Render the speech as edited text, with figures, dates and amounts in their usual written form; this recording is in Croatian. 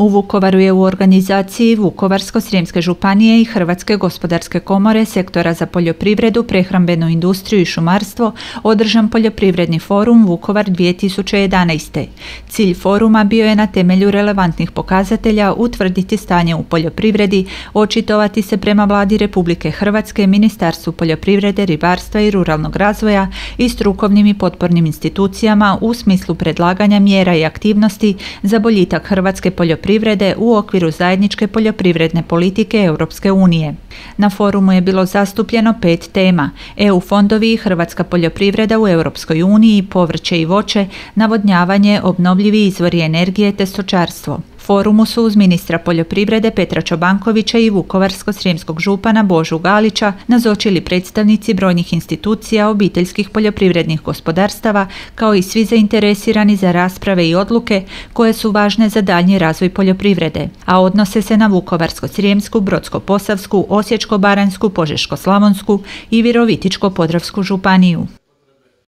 U Vukovaru je u organizaciji Vukovarsko-srijemske županije i Hrvatske gospodarske komore sektora za poljoprivredu, prehrambenu industriju i šumarstvo održan poljoprivredni forum Vukovar 2011. Cilj foruma bio je na temelju relevantnih pokazatelja utvrditi stanje u poljoprivredi, očitovati se prema Vladi Republike Hrvatske, Ministarstvu poljoprivrede, ribarstva i ruralnog razvoja i strukovnim i potpornim institucijama u smislu predlaganja mjera i aktivnosti za boljitak hrvatske poljoprivrede u okviru zajedničke poljoprivredne politike Europske unije. Na forumu je bilo zastupljeno 5 tema: EU fondovi i hrvatska poljoprivreda u Europskoj uniji, povrće i voće, navodnjavanje, obnovljivi izvori energije te stočarstvo. Forumu su uz ministra poljoprivrede Petra Čobankovića i vukovarsko-srijemskog župana Božu Galića nazočili predstavnici brojnih institucija, obiteljskih poljoprivrednih gospodarstava, kao i svi zainteresirani za rasprave i odluke koje su važne za daljnji razvoj poljoprivrede, a odnose se na Vukovarsko-srijemsku, Brodsko-posavsku, Osječko-baranjsku, Požeško-slavonsku i Virovitičko-podravsku županiju.